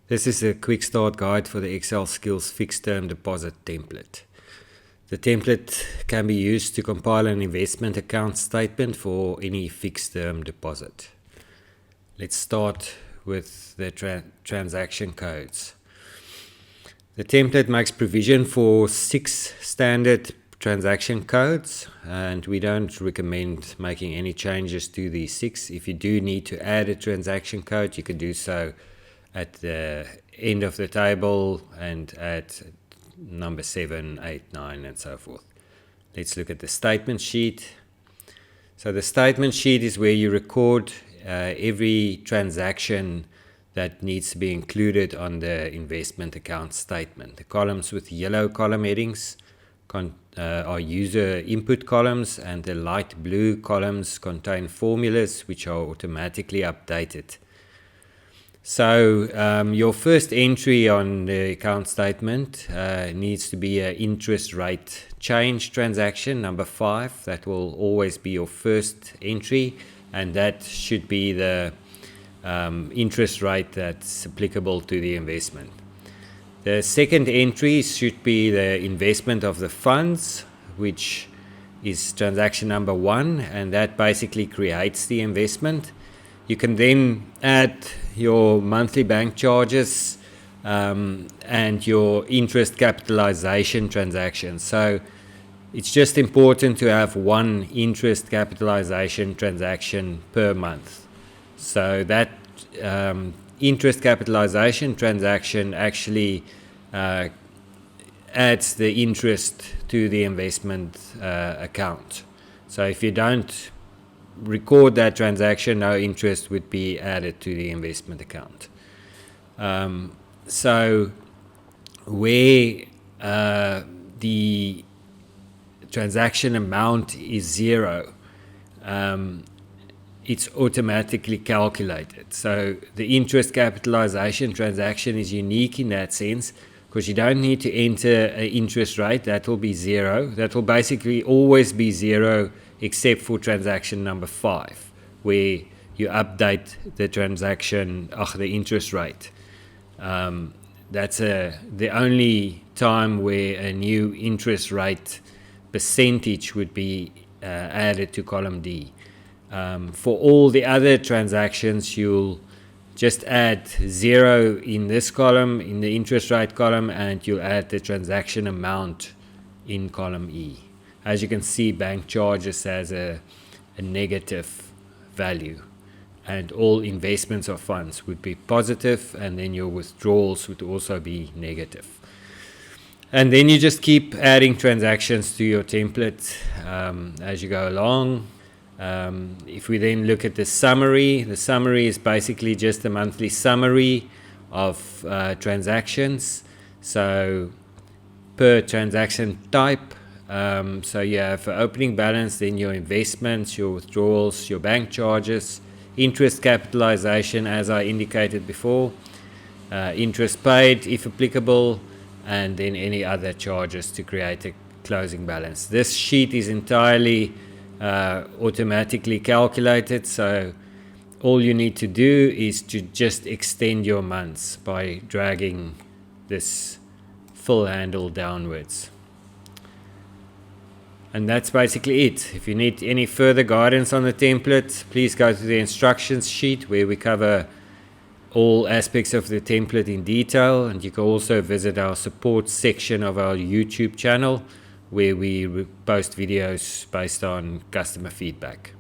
This is a quick start guide for the Excel Skills fixed term deposit template. The template can be used to compile an investment account statement for any fixed term deposit. Let's start with the transaction codes. The template makes provision for 6 standard transaction codes, and we don't recommend making any changes to these 6. If you do need to add a transaction code, you can do so at the end of the table and at number 7, 8, 9 and so forth. Let's look at the statement sheet. So the statement sheet is where you record every transaction that needs to be included on the investment account statement. The columns with yellow column headings are user input columns, and the light blue columns contain formulas which are automatically updated. So your first entry on the account statement needs to be an interest rate change transaction, number 5. That will always be your first entry, and that should be the interest rate that's applicable to the investment. The second entry should be the investment of the funds, which is transaction number 1, and that basically creates the investment. You can then add your monthly bank charges and your interest capitalization transaction. So it's just important to have one interest capitalization transaction per month. So that interest capitalization transaction actually adds the interest to the investment account. So if you don't record that transaction, no interest would be added to the investment account. So where the transaction amount is 0, it's automatically calculated. So the interest capitalization transaction is unique in that sense, because you don't need to enter an interest rate. That will be 0. That will basically always be 0 except for transaction number 5, where you update the the interest rate. That's the only time where a new interest rate percentage would be added to column D. For all the other transactions, you'll just add 0 in this column, in the interest rate column, and you'll add the transaction amount in column E. As you can see, bank charges has a negative value, and all investments of funds would be positive, and then your withdrawals would also be negative. And then you just keep adding transactions to your template as you go along. If we then look at the summary is basically just a monthly summary of transactions. So per transaction type, so you have opening balance, then your investments, your withdrawals, your bank charges, interest capitalization as I indicated before, interest paid if applicable, and then any other charges to create a closing balance. This sheet is entirely automatically calculated, so all you need to do is to just extend your months by dragging this fill handle downwards. And that's basically it. If you need any further guidance on the template, please go to the instructions sheet where we cover all aspects of the template in detail, and you can also visit our support section of our YouTube channel where we post videos based on customer feedback.